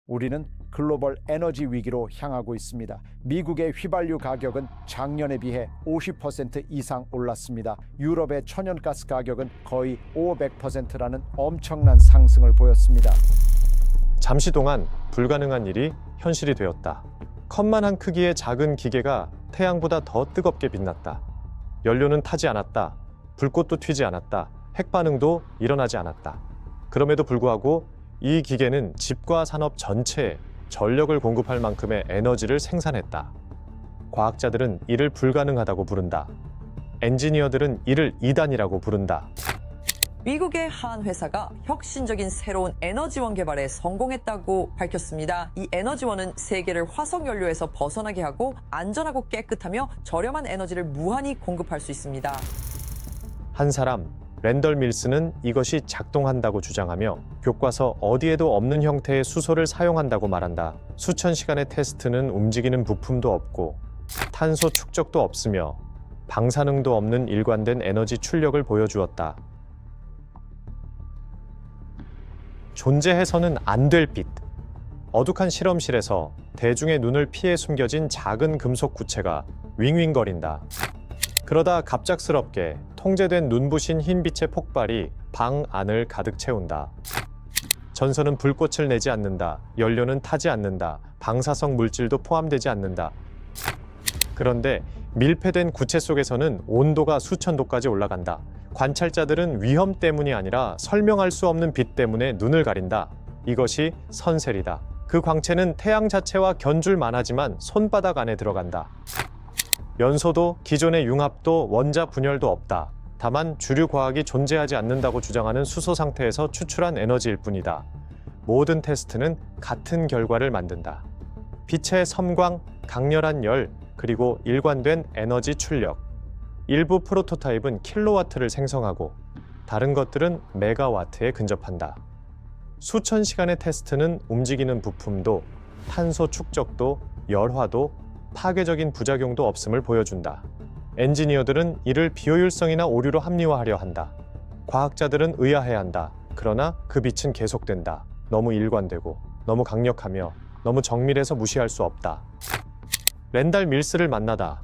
우리는 글로벌 에너지 위기로 향하고 있습니다. 미국의 휘발유 가격은 작년에 비해 50% 이상 올랐습니다. 유럽의 천연가스 가격은 거의 500%라는 엄청난 상승을 보였습니다. 잠시 동안 불가능한 일이 현실이 되었다. 컵만한 크기의 작은 기계가 태양보다 더 뜨겁게 빛났다. 연료는 타지 않았다. 불꽃도 튀지 않았다. 핵반응도 일어나지 않았다. 그럼에도 불구하고 이 기계는 집과 산업 전체에 전력을 공급할 만큼의 에너지를 생산했다. 과학자들은 이를 불가능하다고 부른다. 엔지니어들은 이를 이단이라고 부른다. 미국의 한 회사가 혁신적인 새로운 에너지원 개발에 성공했다고 밝혔습니다. 이 에너지원은 세계를 화석 연료에서 벗어나게 하고 안전하고 깨끗하며 저렴한 에너지를 무한히 공급할 수 있습니다. 한 사람, 랜덜 밀스는 이것이 작동한다고 주장하며 교과서 어디에도 없는 형태의 수소를 사용한다고 말한다. 수천 시간의 테스트는 움직이는 부품도 없고 탄소 축적도 없으며 방사능도 없는 일관된 에너지 출력을 보여주었다. 존재해서는 안 될 빛. 어둑한 실험실에서 대중의 눈을 피해 숨겨진 작은 금속 구체가 윙윙거린다. 그러다 갑작스럽게 통제된 눈부신 흰빛의 폭발이 방 안을 가득 채운다. 전선은 불꽃을 내지 않는다. 연료는 타지 않는다. 방사성 물질도 포함되지 않는다. 그런데 밀폐된 구체 속에서는 온도가 수천 도까지 올라간다. 관찰자들은 위험 때문이 아니라 설명할 수 없는 빛 때문에 눈을 가린다. 이것이 선셀이다. 그 광채는 태양 자체와 견줄 만하지만 손바닥 안에 들어간다. 연소도, 기존의 융합도, 원자 분열도 없다. 다만 주류 과학이 존재하지 않는다고 주장하는 수소 상태에서 추출한 에너지일 뿐이다. 모든 테스트는 같은 결과를 만든다. 빛의 섬광, 강렬한 열, 그리고 일관된 에너지 출력. 일부 프로토타입은 킬로와트를 생성하고 다른 것들은 메가와트에 근접한다. 수천 시간의 테스트는 움직이는 부품도, 탄소 축적도, 열화도, 파괴적인 부작용도 없음을 보여준다. 엔지니어들은 이를 비효율성이나 오류로 합리화하려 한다. 과학자들은 의아해한다. 그러나 그 빛은 계속된다. 너무 일관되고, 너무 강력하며, 너무 정밀해서 무시할 수 없다. 랜달 밀스를 만나다.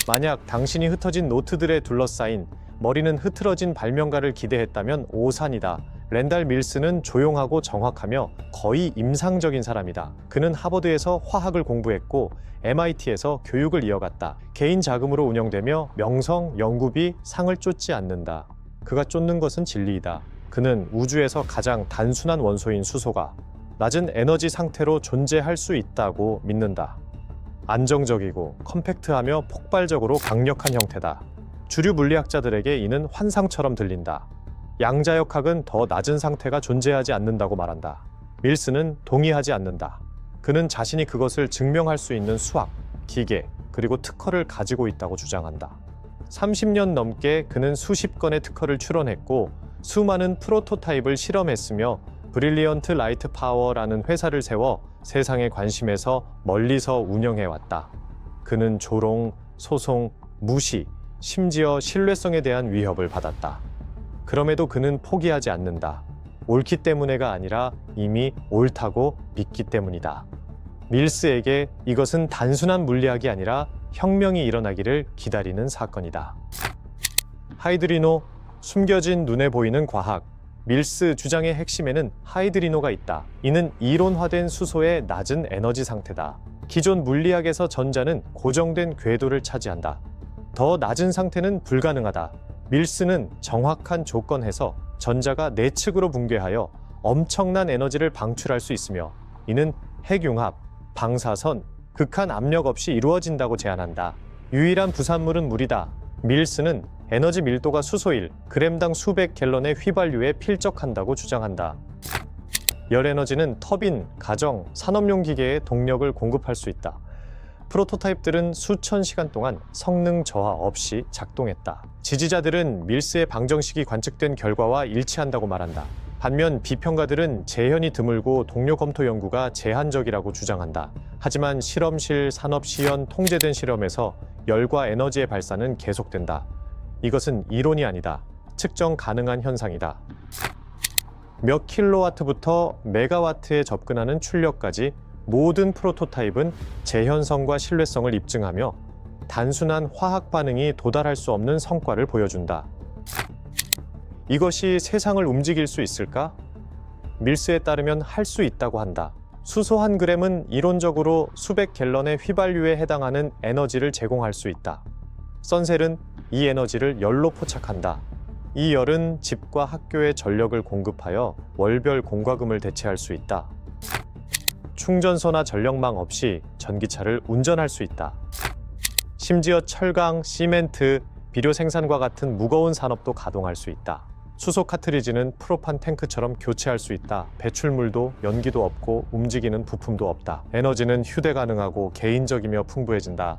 만약 당신이 흩어진 노트들에 둘러싸인 머리는 흐트러진 발명가를 기대했다면 오산이다. 랜달 밀스는 조용하고 정확하며 거의 임상적인 사람이다. 그는 하버드에서 화학을 공부했고 MIT에서 교육을 이어갔다. 개인 자금으로 운영되며 명성, 연구비, 상을 쫓지 않는다. 그가 쫓는 것은 진리이다. 그는 우주에서 가장 단순한 원소인 수소가 낮은 에너지 상태로 존재할 수 있다고 믿는다. 안정적이고 컴팩트하며 폭발적으로 강력한 형태다. 주류 물리학자들에게 이는 환상처럼 들린다. 양자역학은 더 낮은 상태가 존재하지 않는다고 말한다. 밀스는 동의하지 않는다. 그는 자신이 그것을 증명할 수 있는 수학, 기계, 그리고 특허를 가지고 있다고 주장한다. 30년 넘게 그는 수십 건의 특허를 출원했고 수많은 프로토타입을 실험했으며 브릴리언트 라이트 파워라는 회사를 세워 세상의 관심에서 멀리서 운영해왔다. 그는 조롱, 소송, 무시, 심지어 신뢰성에 대한 위협을 받았다. 그럼에도 그는 포기하지 않는다. 옳기 때문에가 아니라 이미 옳다고 믿기 때문이다. 밀스에게 이것은 단순한 물리학이 아니라 혁명이 일어나기를 기다리는 사건이다. 하이드리노, 숨겨진 눈에 보이는 과학. 밀스 주장의 핵심에는 하이드리노가 있다. 이는 이론화된 수소의 낮은 에너지 상태다. 기존 물리학에서 전자는 고정된 궤도를 차지한다. 더 낮은 상태는 불가능하다. 밀스는 정확한 조건에서 전자가 내측으로 붕괴하여 엄청난 에너지를 방출할 수 있으며 이는 핵융합, 방사선, 극한 압력 없이 이루어진다고 제안한다. 유일한 부산물은 물이다. 밀스는 에너지 밀도가 수소일 그램당 수백 갤런의 휘발유에 필적한다고 주장한다. 열 에너지는 터빈, 가정, 산업용 기계에 동력을 공급할 수 있다. 프로토타입들은 수천 시간 동안 성능 저하 없이 작동했다. 지지자들은 밀스의 방정식이 관측된 결과와 일치한다고 말한다. 반면 비평가들은 재현이 드물고 동료 검토 연구가 제한적이라고 주장한다. 하지만 실험실, 산업 시연, 통제된 실험에서 열과 에너지의 발사는 계속된다. 이것은 이론이 아니다. 측정 가능한 현상이다. 몇 킬로와트부터 메가와트에 접근하는 출력까지 모든 프로토타입은 재현성과 신뢰성을 입증하며 단순한 화학 반응이 도달할 수 없는 성과를 보여준다. 이것이 세상을 움직일 수 있을까? 밀스에 따르면 할 수 있다고 한다. 수소 한 그램은 이론적으로 수백 갤런의 휘발유에 해당하는 에너지를 제공할 수 있다. 썬셀은 이 에너지를 열로 포착한다. 이 열은 집과 학교에 전력을 공급하여 월별 공과금을 대체할 수 있다. 충전소나 전력망 없이 전기차를 운전할 수 있다. 심지어 철강, 시멘트, 비료 생산과 같은 무거운 산업도 가동할 수 있다. 수소 카트리지는 프로판 탱크처럼 교체할 수 있다. 배출물도 연기도 없고 움직이는 부품도 없다. 에너지는 휴대 가능하고 개인적이며 풍부해진다.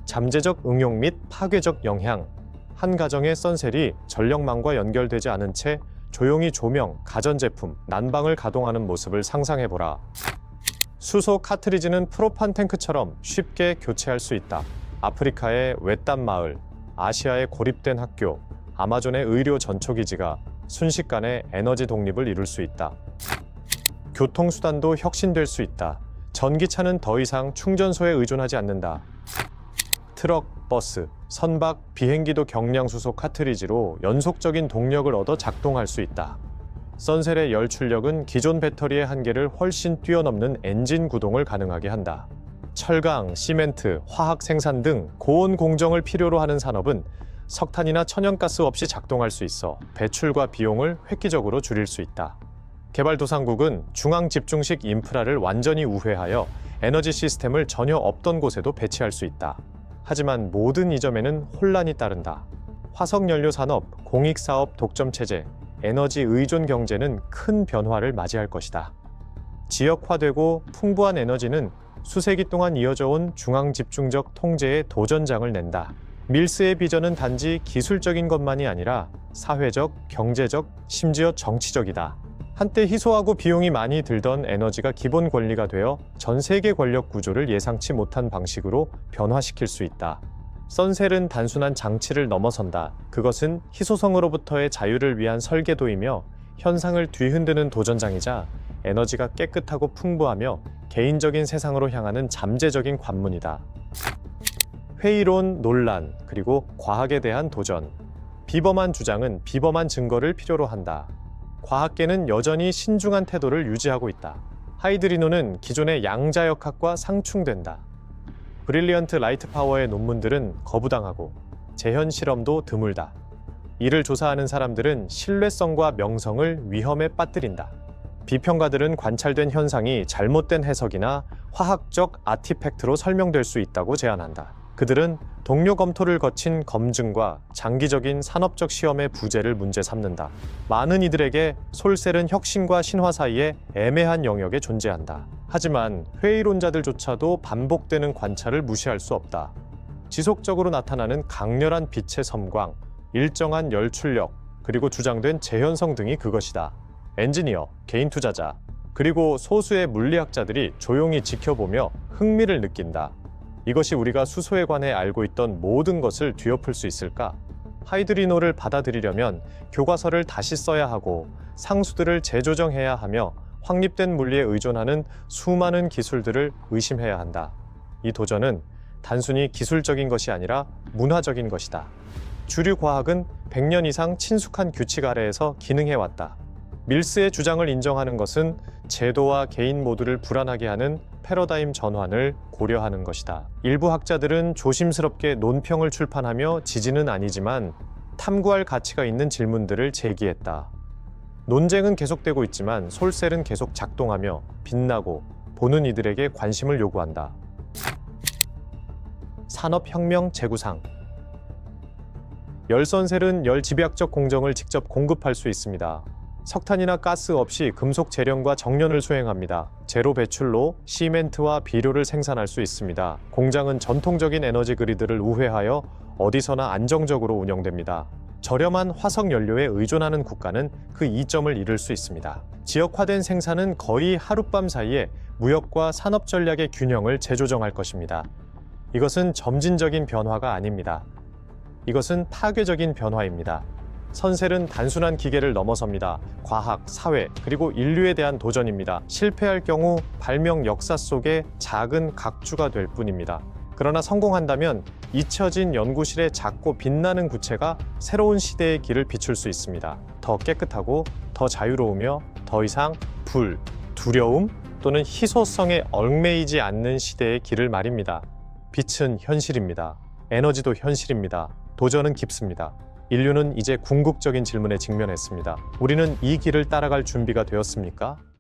잠재적 응용 및 파괴적 영향. 한 가정의 썬셀이 전력망과 연결되지 않은 채 조용히 조명, 가전제품, 난방을 가동하는 모습을 상상해보라. 수소 카트리지는 프로판 탱크처럼 쉽게 교체할 수 있다. 아프리카의 외딴 마을, 아시아의 고립된 학교, 아마존의 의료 전초기지가 순식간에 에너지 독립을 이룰 수 있다. 교통수단도 혁신될 수 있다. 전기차는 더 이상 충전소에 의존하지 않는다. 트럭, 버스, 선박, 비행기도 경량수소 카트리지로 연속적인 동력을 얻어 작동할 수 있다. 썬셀의 열 출력은 기존 배터리의 한계를 훨씬 뛰어넘는 엔진 구동을 가능하게 한다. 철강, 시멘트, 화학 생산 등 고온 공정을 필요로 하는 산업은 석탄이나 천연가스 없이 작동할 수 있어 배출과 비용을 획기적으로 줄일 수 있다. 개발도상국은 중앙 집중식 인프라를 완전히 우회하여 에너지 시스템을 전혀 없던 곳에도 배치할 수 있다. 하지만 모든 이 점에는 혼란이 따른다. 화석연료 산업, 공익사업 독점체제, 에너지 의존 경제는 큰 변화를 맞이할 것이다. 지역화되고 풍부한 에너지는 수세기 동안 이어져 온 중앙 집중적 통제의 도전장을 낸다. 밀스의 비전은 단지 기술적인 것만이 아니라 사회적, 경제적, 심지어 정치적이다. 한때 희소하고 비용이 많이 들던 에너지가 기본 권리가 되어 전 세계 권력 구조를 예상치 못한 방식으로 변화시킬 수 있다. 썬셀은 단순한 장치를 넘어선다. 그것은 희소성으로부터의 자유를 위한 설계도이며 현상을 뒤흔드는 도전장이자 에너지가 깨끗하고 풍부하며 개인적인 세상으로 향하는 잠재적인 관문이다. 회의론, 논란, 그리고 과학에 대한 도전. 비범한 주장은 비범한 증거를 필요로 한다. 과학계는 여전히 신중한 태도를 유지하고 있다. 하이드리노는 기존의 양자역학과 상충된다. 브릴리언트 라이트 파워의 논문들은 거부당하고 재현 실험도 드물다. 이를 조사하는 사람들은 신뢰성과 명성을 위험에 빠뜨린다. 비평가들은 관찰된 현상이 잘못된 해석이나 화학적 아티팩트로 설명될 수 있다고 제안한다. 그들은 동료 검토를 거친 검증과 장기적인 산업적 시험의 부재를 문제 삼는다. 많은 이들에게 솔셀은 혁신과 신화 사이에 애매한 영역에 존재한다. 하지만 회의론자들조차도 반복되는 관찰을 무시할 수 없다. 지속적으로 나타나는 강렬한 빛의 섬광, 일정한 열 출력, 그리고 주장된 재현성 등이 그것이다. 엔지니어, 개인 투자자, 그리고 소수의 물리학자들이 조용히 지켜보며 흥미를 느낀다. 이것이 우리가 수소에 관해 알고 있던 모든 것을 뒤엎을 수 있을까? 하이드리노를 받아들이려면 교과서를 다시 써야 하고 상수들을 재조정해야 하며 확립된 물리에 의존하는 수많은 기술들을 의심해야 한다. 이 도전은 단순히 기술적인 것이 아니라 문화적인 것이다. 주류 과학은 100년 이상 친숙한 규칙 아래에서 기능해왔다. 밀스의 주장을 인정하는 것은 제도와 개인 모두를 불안하게 하는 패러다임 전환을 고려하는 것이다. 일부 학자들은 조심스럽게 논평을 출판하며 지지는 아니지만 탐구할 가치가 있는 질문들을 제기했다. 논쟁은 계속되고 있지만 솔셀은 계속 작동하며 빛나고 보는 이들에게 관심을 요구한다. 산업혁명 재구상. 열선셀은 열 집약적 공정을 직접 공급할 수 있습니다. 석탄이나 가스 없이 금속 재련과 정련을 수행합니다. 제로 배출로 시멘트와 비료를 생산할 수 있습니다. 공장은 전통적인 에너지 그리드를 우회하여 어디서나 안정적으로 운영됩니다. 저렴한 화석 연료에 의존하는 국가는 그 이점을 이룰 수 있습니다. 지역화된 생산은 거의 하룻밤 사이에 무역과 산업 전략의 균형을 재조정할 것입니다. 이것은 점진적인 변화가 아닙니다. 이것은 파괴적인 변화입니다. 선셀은 단순한 기계를 넘어섭니다. 과학, 사회, 그리고 인류에 대한 도전입니다. 실패할 경우 발명 역사 속에 작은 각주가 될 뿐입니다. 그러나 성공한다면 잊혀진 연구실의 작고 빛나는 구체가 새로운 시대의 길을 비출 수 있습니다. 더 깨끗하고 더 자유로우며 더 이상 불, 두려움 또는 희소성에 얽매이지 않는 시대의 길을 말입니다. 빛은 현실입니다. 에너지도 현실입니다. 도전은 깊습니다. 인류는 이제 궁극적인 질문에 직면했습니다. 우리는 이 길을 따라갈 준비가 되었습니까?